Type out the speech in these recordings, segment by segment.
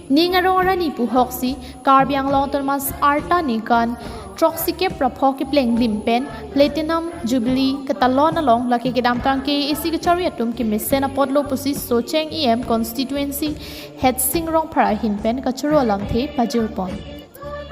Ningarong rani pu hoksi karbiang long Thomas arta ningkan troxike praphok pleng limpen Platinum Jubilee katalon along laki kedam tang KAAC Secretariat ki mesen apodlo pusi socheng constituency head singrong para hinpen kachuro langthe pajurpon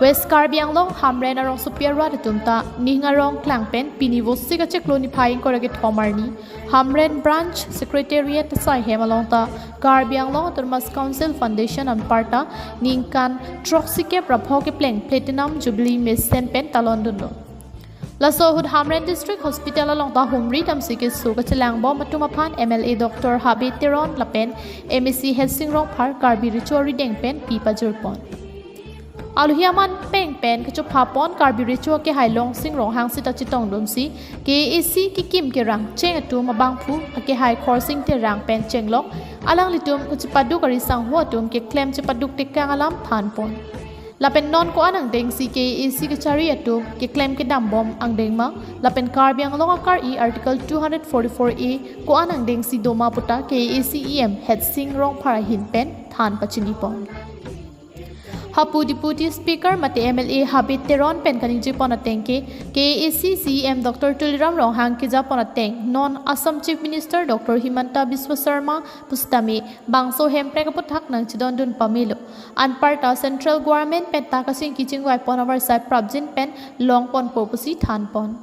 West Karbiang long Hamren arong supierwa tumta ningarong klangpen pinivosi ka chekloni phaing korage thomarni Hamren Branch Secretariat sai hemalong ta Karbiang long Thomas Council Foundation and parta ningkan troxike praphok pleng Platinum Jubilee mesen pen talon dunno Lasohud Hamren District Hospital along ta humri tamsike suka chelang bom matumaphan MLA Dr. Habit Teron lapen MEC head singrong par karbi richori dengpen pipa jurpon Aluhiaman peng pen kecup hapon karbi richo ke hailong singrong hang sita chitong dumsi KAAC ki kim ke rang cheng atu mabang phu ke hai khorsing te rang pen chenglok alang litum kuchipadu kari sang ho tum ke claim chipaduk te kang alam than pon lapen non ko anang deng si KAAC Secretariat atu ke claim ke dam bom ang deng ma lapen karbiang long akar e article 244A ko anang deng si doma puta KAAC head singrong para hin pen than pachini pon Hapu Deputy Speaker mati MLA Habit Teron pen kaning jipon atengke KAAC CM Dr. Tuliram Ronghang ki japon ateng non Assam Chief Minister Dr. Himanta Biswa Sharma pustami bangso hempre kaput hak nang chidon dun pamilo anparta Central Government pen ta kasing kiching wai pon over side project pen long pon popusi than pon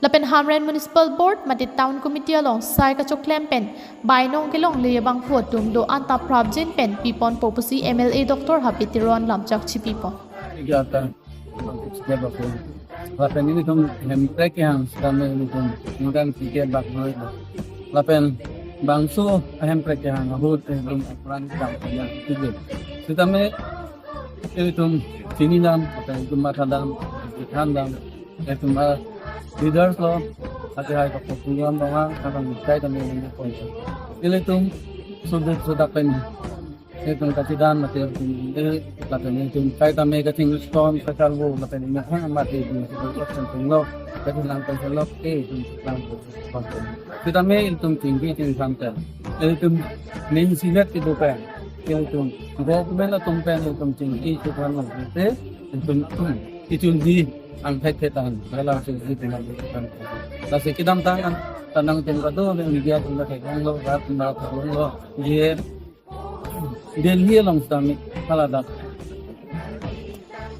Lapen Hamren Municipal Board mati Town Committee along sai kachok klem pen bainong kelong leyabang photum do anta project pen pipon popusi MLA Dr. Habit Teron lamchak chipipon Igata lapen ini tum hemprek yang sedang ini tum ningkan pikir bak noi lapen bangso hemprek yang abut tum peran sedang yang tiga setame ini tum sini dam atau tum matadam handam itu leaders lo hati-hati keputusan orang akan dicai dan menjadi poin. Ini tum sudah pen itu katidan mati ini lapen itu kai kami keting stone sekal bu lapen ini mati di sebuah lo jadi langkah selok itu langkah konten. Kita itu tinggi santai. Itu nih silat itu pen. Itu government itu pen itu tinggi itu kan itu di ang heketan relasi dengan kan kasi kidam tangan tanang tin kado ang bigya kung kay lo rat na lo ye delhi long sami halada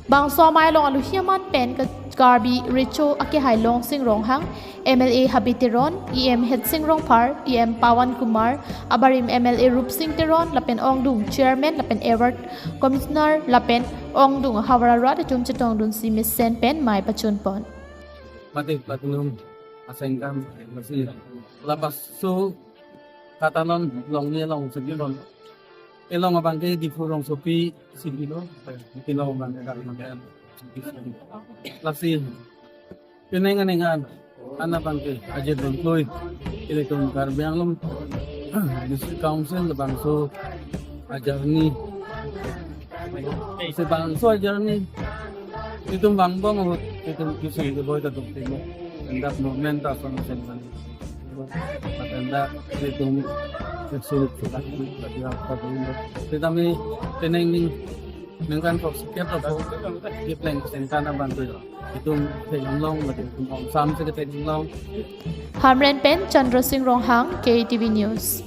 Bangso mai long aluhiaman pen ka karbi richo ake hailong singrong hang MLA Habit Teron head singrong par Pawan Kumar abarim MLA Rup Singh Teron lapen ongdung chairman lapen Edward commissioner lapen ongdung hawara rat chum chetong dun si misen pen mai pachun pon mati platinum asengkam masih lapas su katalon long ni long segilon elong abang ke di furong sopi sigilo kilo bang ka makan lasin pinengan ana bang ke aje employee ile tum karbiang lom district council bang so ajar ni se bang so ajar ni itu bang bang itu kisah itu boy tatuk timo hendak momenta sama senang patenda itu sulit sekali bagi apa pun tetapi teneng dengan setiap apa di plan sentana bantu itu long betul sam sekali long Hamren Pen Chandra Singh Ronghang KTV News